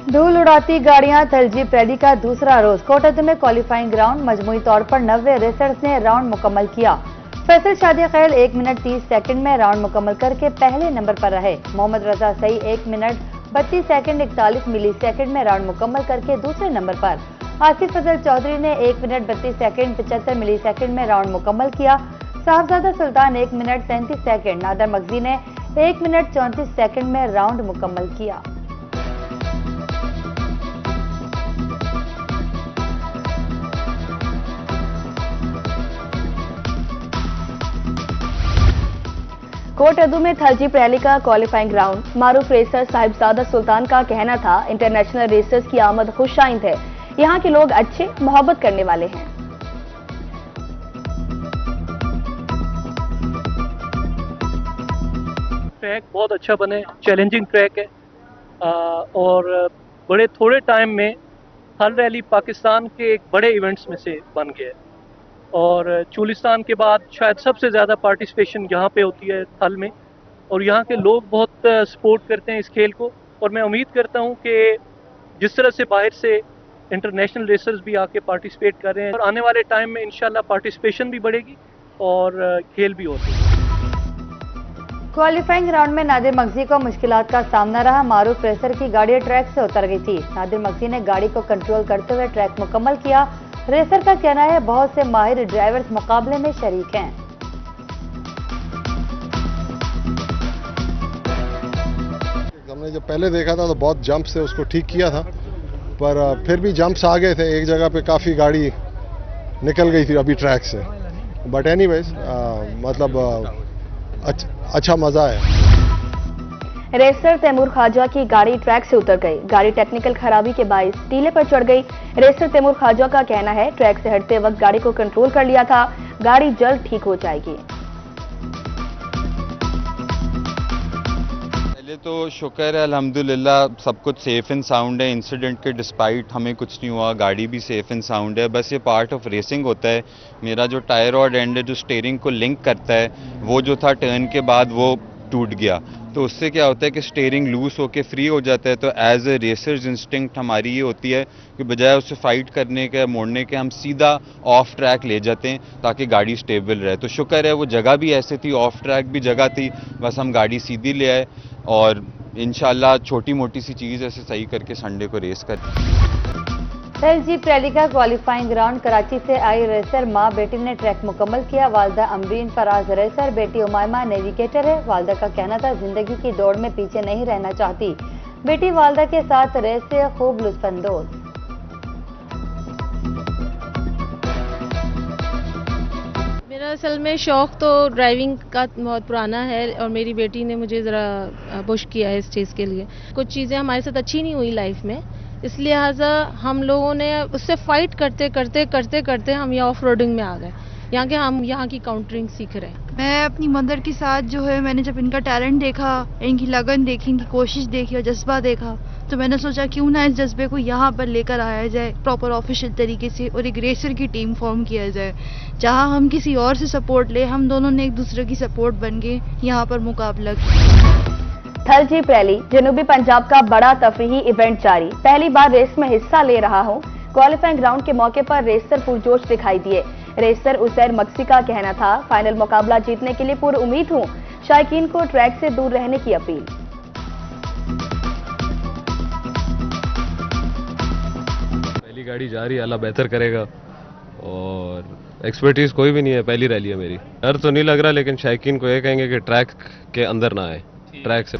धूल उड़ाती गाड़ियां थल जीप रैली का दूसरा रोज कोटद्दू में क्वालिफाइंग राउंड मजमूई तौर पर 90 रेसर्स ने राउंड मुकम्मल किया। फैसल शादी खैल 1 मिनट 30 सेकंड में राउंड मुकम्मल करके पहले नंबर पर रहे। मोहम्मद रजा सही 1 मिनट 32 सेकंड 41 मिली सेकंड में राउंड मुकम्मल करके दूसरे नंबर पर। आसिफ फजल चौधरी ने 1 मिनट 32 सेकंड 75 मिली सेकंड में राउंड मुकम्मल किया। साहबजादा सुल्तान 1 मिनट 37 सेकंड, नादर मगजी ने 1 मिनट 34 सेकंड में राउंड मुकम्मल किया। कोटद्दू में थल जीप रैली का क्वालिफाइंग राउंड मारूफ रेसर साहिबजादा सुल्तान का कहना था, इंटरनेशनल रेसर्स की आमद खुशाइंद है, यहाँ के लोग अच्छे मोहब्बत करने वाले हैं। ट्रैक बहुत अच्छा बने, चैलेंजिंग ट्रैक है और बड़े थोड़े टाइम में थल रैली पाकिस्तान के एक बड़े इवेंट्स में से बन गया है और चुलिस्तान के बाद शायद सबसे ज़्यादा पार्टिसिपेशन यहाँ पे होती है थल में और यहाँ के लोग बहुत सपोर्ट करते हैं इस खेल को और मैं उम्मीद करता हूँ कि जिस तरह से बाहर से इंटरनेशनल रेसर्स भी आके पार्टिसिपेट कर रहे हैं और आने वाले टाइम में इंशाल्लाह पार्टिसिपेशन भी बढ़ेगी और खेल भी होते हैं। क्वालिफाइंग राउंड में नादिर मगजी को मुश्किलात का सामना रहा। मारूफ रेसर की गाड़ी ट्रैक से उतर गई थी। नादिर मगजी ने गाड़ी को कंट्रोल करते हुए ट्रैक मुकम्मल किया। रेसर का कहना है बहुत से माहिर ड्राइवर्स मुकाबले में शरीक हैं। हमने जब पहले देखा था तो बहुत जंप से उसको ठीक किया था, पर फिर भी जंप्स आ गए थे। एक जगह पे काफ़ी गाड़ी निकल गई थी अभी ट्रैक से, बट एनीवेज मतलब अच्छा मज़ा है। रेसर तैमूर ख्वाजा की गाड़ी ट्रैक से उतर गई। गाड़ी टेक्निकल खराबी के बायस टीले पर चढ़ गई। रेसर तैमूर ख्वाजा का कहना है ट्रैक से हटते वक्त गाड़ी को कंट्रोल कर लिया था, गाड़ी जल्द ठीक हो जाएगी। पहले तो शुक्र है अल्हम्दुलिल्लाह सब कुछ सेफ एंड साउंड है। इंसिडेंट के डिस्पाइट हमें कुछ नहीं हुआ, गाड़ी भी सेफ एंड साउंड है। बस ये पार्ट ऑफ रेसिंग होता है। मेरा जो टायर रॉड एंड है जो स्टीयरिंग को लिंक करता है वो जो था टर्न के बाद वो टूट गया, तो उससे क्या होता है कि स्टीयरिंग लूज होकर फ्री हो जाता है। तो एज ए रेसर्स इंस्टिंक्ट हमारी ये होती है कि बजाय उससे फाइट करने के मोड़ने के हम सीधा ऑफ ट्रैक ले जाते हैं ताकि गाड़ी स्टेबल रहे। तो शुक्र है वो जगह भी ऐसे थी, ऑफ ट्रैक भी जगह थी, बस हम गाड़ी सीधी ले आए और इंशाल्लाह छोटी मोटी सी चीज़ ऐसे सही करके संडे को रेस कर। थल जीप रैली का क्वालिफाइंग राउंड कराची से आई रेसर मां बेटी ने ट्रैक मुकम्मल किया। वालदा अमरीन फराज रेसर, बेटी उमायमा नेविगेटर है। वालदा का कहना था जिंदगी की दौड़ में पीछे नहीं रहना चाहती। बेटी वालदा के साथ रेस से खूब लुत्फानंदोज। मेरा असल में शौक़ तो ड्राइविंग का बहुत पुराना है और मेरी बेटी ने मुझे ज़रा पुश किया है इस चीज़ के लिए। कुछ चीज़ें हमारे साथ अच्छी नहीं हुई लाइफ में, इसलिए लिहाजा हम लोगों ने उससे फाइट करते करते हम यहाँ ऑफ रोडिंग में आ गए। हम यहाँ की काउंटरिंग सीख रहे हैं। मैं अपनी मदर के साथ जो है, मैंने जब इनका टैलेंट देखा, इनकी लगन देखी, इनकी कोशिश देखी और जज्बा देखा, तो मैंने सोचा क्यों ना इस जज्बे को यहाँ पर लेकर आया जाए प्रॉपर ऑफिशियल तरीके से और एक रेसर की टीम फॉर्म किया जाए जहाँ हम किसी और से सपोर्ट ले, हम दोनों ने एक दूसरे की सपोर्ट बन के यहाँ पर मुकाबला किया। थल जीप रैली जनूबी पंजाब का बड़ा तफरीही इवेंट जारी। पहली बार रेस में हिस्सा ले रहा हूं। क्वालिफाइंग राउंड के मौके पर रेसर पुरजोश दिखाई दिए। रेसर उसैर मक्सी का कहना था फाइनल मुकाबला जीतने के लिए पूरी उम्मीद हूं। शायकीन को ट्रैक से दूर रहने की अपील। पहली गाड़ी जा रही है, अल्लाह बेहतर करेगा और एक्सपर्टीज कोई भी नहीं है, पहली रैली है मेरी। डर तो नहीं लग रहा, लेकिन शायकीन को ये कहेंगे कि ट्रैक के अंदर ना आए, ट्रैक से।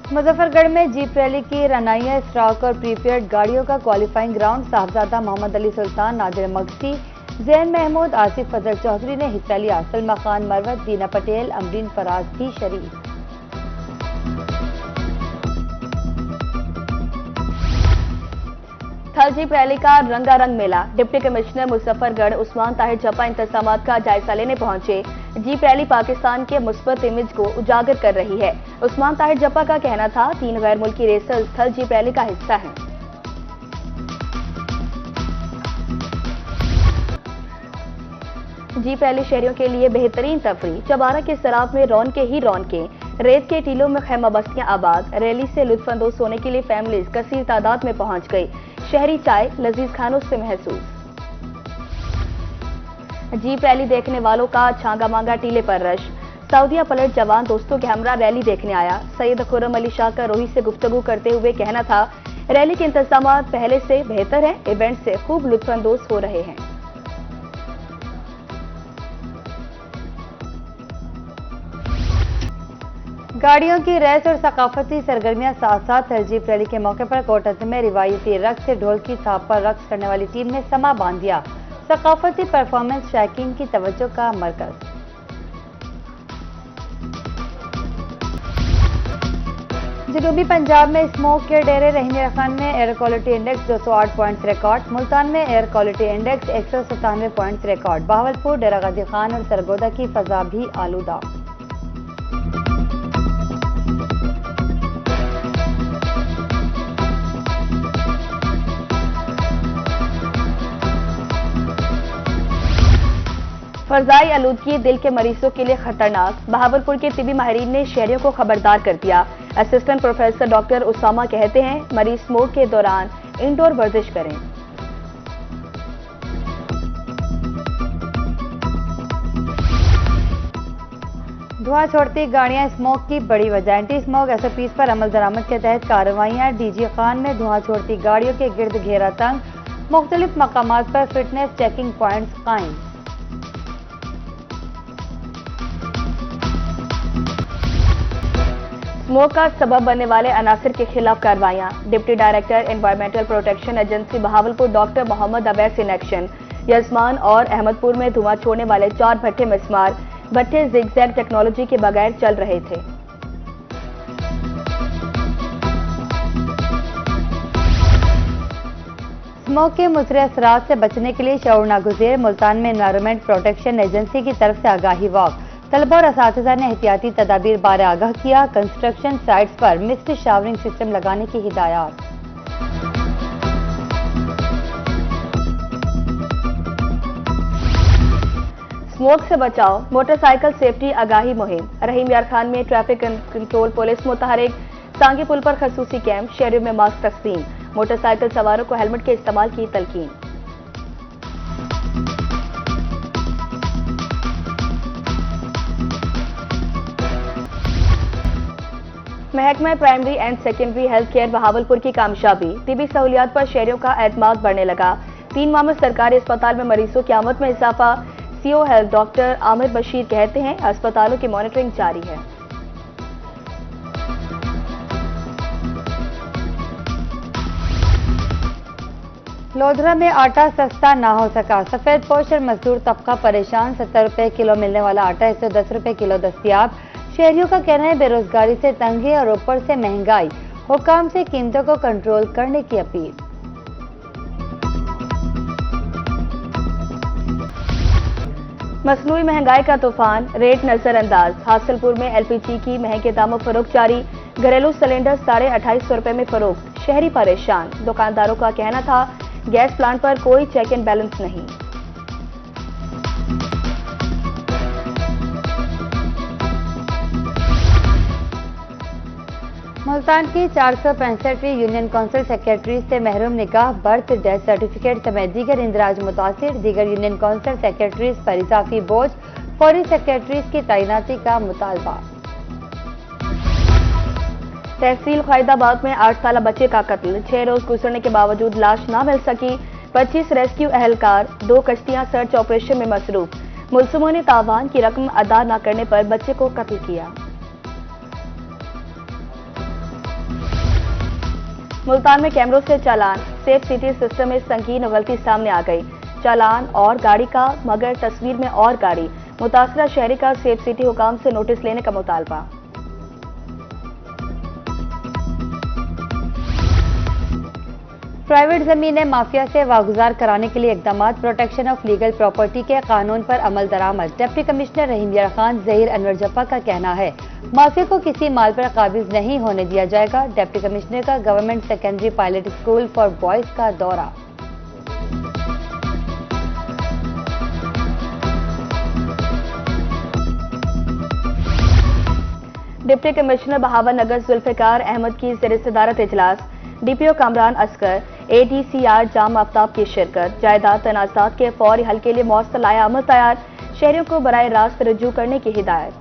मुजफ्फरगढ़ में जीप रैली की रनाइया स्टॉक और प्रीपेड गाड़ियों का क्वालिफाइंग राउंड। साहबजादा मोहम्मद अली सुल्तान, नादिर मगसी, जैन महमूद, आसिफ फजल चौधरी ने हिस्सा लिया। सलमा खान मरवत, दीना पटेल, अमरीन फराज भी शरीक। थल जीप रैली का रंगारंग मेला। डिप्टी कमिश्नर मुजफ्फरगढ़ उस्मान ताहिर जप्पा इंतजामात का जायजा लेने पहुंचे। जीप रैली पाकिस्तान के मुस्बत इमेज को उजागर कर रही है। उस्मान ताहिर जप्पा का कहना था 3 गैर मुल्की रेसर्स थल जीप रैली का हिस्सा हैं। जीप रैली शहरियों के लिए बेहतरीन तफरीह। चबारा के सराब में रौनके ही रौनके। रेत के टीलों में खैमा बस्तियां आबाद। रैली से लुत्फानंदोज होने के लिए फैमिलीज कसीर तादाद में पहुंच गई। शहरी चाय लजीज खानों से महसूस। जीप रैली देखने वालों का छांगा मांगा टीले पर रश। सऊदीया पलट जवान दोस्तों के हमरा रैली देखने आया। सैयद खुर्रम अली शाह का रोही से गुफ्तगू करते हुए कहना था, रैली के इंतजाम पहले से बेहतर हैं, इवेंट से खूब लुत्फानंदोज हो रहे हैं। गाड़ियों की रेस और सकाफती सरगर्मियां साथ साथ जीप रैली के मौके पर कोटद्दू में रिवायती रक्स से ढोल की थाप पर रक्स करने वाली टीम ने समा बांध दिया। सकाफती परफॉर्मेंस शौकीन की तवज्जो का मरकज। जनूबी पंजाब में स्मोक के डेरे रहीम यार खान में air quality index 208 points record. Multan में air quality index 197 points record. Bahawalpur, Dera Ghazi Khan और सरगोदा की फजा भी आलूदा। फजाई आलूदगी दिल के मरीजों के लिए खतरनाक। बहावलपुर के तिबी माहिरीन ने शहरियों को खबरदार कर दिया। असिस्टेंट प्रोफेसर डॉक्टर उसामा कहते हैं, मरीज स्मोक के दौरान इंडोर वर्जिश करें। धुआं छोड़ती गाड़ियां स्मोक की बड़ी वजह। एंटी स्मोक SOPs पर अमल दरामद के तहत कार्रवाइयां। DG खान में धुआं छोड़ती गाड़ियों के गिर्द घेरा तंग। मुख्तलिफ मकामात पर फिटनेस चेकिंग पॉइंट्स कायम। स्मोक का सबब बनने वाले अनासर के खिलाफ कार्रवाइयां। Deputy director environmental protection agency Bahawalpur doctor Muhammad Awais in action. Yazman और अहमदपुर में धुआं छोड़ने वाले 4 भट्टे मिसमार। भट्टे जिगजैग टेक्नोलॉजी के बगैर चल रहे थे। स्मोक के मुसरे असरात से बचने के लिए शऊर नागुज़ेर। मुल्तान में एनवायरमेंट प्रोटेक्शन एजेंसी की तरफ से आगाही वॉक। तलबा और असातिज़ा ने एहतियाती तदाबीर बारे आगाह किया। कंस्ट्रक्शन साइट्स पर मिस्ट शावरिंग सिस्टम लगाने की हिदायत। स्मोक से बचाओ, मोटरसाइकिल सेफ्टी आगाही मुहिम। रहीम यार खान में ट्रैफिक कंट्रोल पुलिस मुतहरिक। सांगी पुल पर खसूसी कैंप। शहरों में मास्क तकसीम। मोटरसाइकिल सवारों को हेलमेट के इस्तेमाल की तलकीन। महकमा primary and secondary health care Bahawalpur की कामयाबी। तिबी सहूलियात पर शहरियों का एतमाद बढ़ने लगा। 3 माह में सरकारी अस्पताल में मरीजों की आमद में इजाफा। CO health doctor Aamir Bashir कहते हैं, अस्पतालों की मॉनिटरिंग जारी है। लोधरा में आटा सस्ता ना हो सका। सफेद पोश और मजदूर तबका परेशान। 70 रुपए किलो मिलने वाला आटा 110 रुपए किलो दस्तयाब। शहरियों का कहना है, बेरोजगारी से तंगी और ऊपर से महंगाई। हुकाम से कीमतों को कंट्रोल करने की अपील। मसनूई महंगाई का तूफान, रेट नजरअंदाज। हासिलपुर में LPG की महंगे दामों फरोख्त जारी। घरेलू सिलेंडर 2850 रुपए में फरोख्त। शहरी परेशान। दुकानदारों का कहना था, गैस प्लांट पर कोई चेक एंड बैलेंस नहीं। मुल्तान की 465वीं यूनियन काउंसिल सेक्रेटरी से महरूम निकाह, बर्थ, डेथ सर्टिफिकेट समेत दीगर इंदराज मुतासिर। दीगर यूनियन काउंसिल सेक्रेटरीज पर इजाफी बोझ। फौरी सेक्रेटरीज की तैनाती का मुतालबा। तहसील ख्वाइदाबाद में 8 साला बच्चे का कत्ल। 6 रोज गुजरने के बावजूद लाश न मिल सकी। 25 रेस्क्यू एहलकार। 2 कश्तियां सर्च ऑपरेशन में मसरूफ। मुलजिमों ने तावान की रकम अदा न करने पर बच्चे को कत्ल किया। मुल्तान में कैमरों से चालान। सेफ सिटी सिस्टम में संगीन गलती सामने आ गई। चालान और गाड़ी का, मगर तस्वीर में और गाड़ी। मुतासरा शहरी का सेफ सिटी हुकाम से नोटिस लेने का मुतालबा। प्राइवेट जमीनें माफिया से वागुजार कराने के लिए इकदाम। प्रोटेक्शन ऑफ लीगल प्रॉपर्टी के कानून पर अमल दरामद। डिप्टी कमिश्नर रहीम यार खान ज़हीर अनवर जप्पा का कहना है, माफिया को किसी माल पर काबिज नहीं होने दिया जाएगा। डिप्टी कमिश्नर का government secondary pilot school for boys का दौरा। डिप्टी कमिश्नर बहावलनगर जुल्फिकार अहमद की ज़ेर सदारत इजलास, डीपीओ कामरान असगर, एडीसीआर जाम आफ्ताब की शिरकत। जायदाद तनाज़ात के फौरी हल के लिए मौसल आया अमल तैयार, शहरियों को बराह रास्त रजू करने की हिदायत।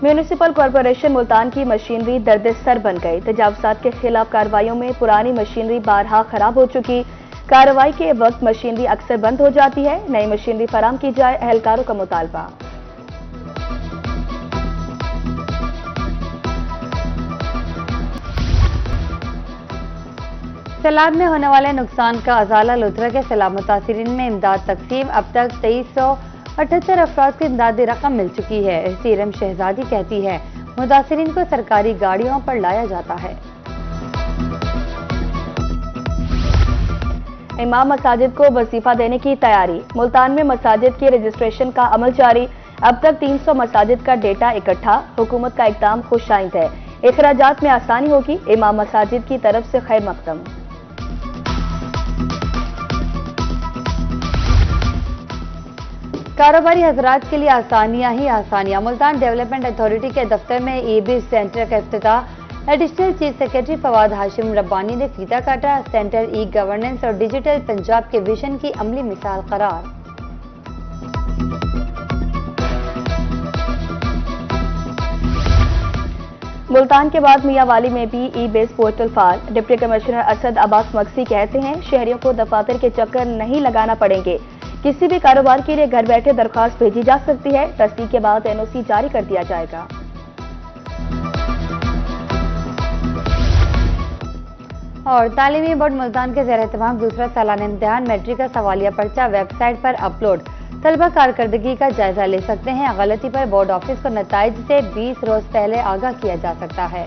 म्यूनिसिपल कॉरपोरेशन मुल्तान की मशीनरी दर्द-ए-सर बन गई। तजावुज़ात के खिलाफ कार्रवाइयों में पुरानी मशीनरी बारहा खराब हो चुकी। कार्रवाई के वक्त मशीनरी अक्सर बंद हो जाती है, नई मशीनरी फराम की जाए, एहलकारों का मुतालबा। सैलाब में होने वाले नुकसान का अजाला लुधरा के सैलाब मुतासिरीन में इमदाद तकसीम। अब तक 2378 अफराद को इमदादी रकम मिल चुकी है। सीरम शहजादी कहती है मुतासिरीन को सरकारी गाड़ियों पर लाया जाता है। इमाम मसाजिद को वजीफा देने की तैयारी। मुल्तान में मसाजिद की रजिस्ट्रेशन का अमल जारी। अब तक 300 मसाजिद का डेटा इकट्ठा। हुकूमत का इकदाम खुशाइंद है, इखराजात में आसानी होगी। इमाम मसाजिद की तरफ से खैर मकदम। कारोबारी हजरात के लिए आसानियां ही आसानियां। मुल्तान डेवलपमेंट अथॉरिटी के दफ्तर में ई-बिज सेंटर का इफ्तिताह। Additional chief secretary Fawad Hashim Rabbani ने फीता काटा। सेंटर ई गवर्नेंस और डिजिटल पंजाब के विजन की अमली मिसाल करार। मुल्तान के बाद मियावाली में भी ई-बेस पोर्टल फाल। डिप्टी कमिश्नर असद अब्बास मक्सी कहते हैं शहरियों को दफातर के चक्कर नहीं लगाना पड़ेंगे। किसी भी कारोबार के लिए घर बैठे दरख्वास्त भेजी जा सकती है। तस्दीक के बाद एनओसी जारी कर दिया जाएगा। और तालीमी बोर्ड मुल्तान के ज़ेर-ए-तमाम दूसरा सालाना इम्तिहान मैट्रिक का सवालिया पर्चा वेबसाइट पर अपलोड। तलबा कारकर्दगी का जायजा ले सकते हैं। गलती पर बोर्ड ऑफिस को नताइज से 20 रोज पहले आगाह किया जा सकता है।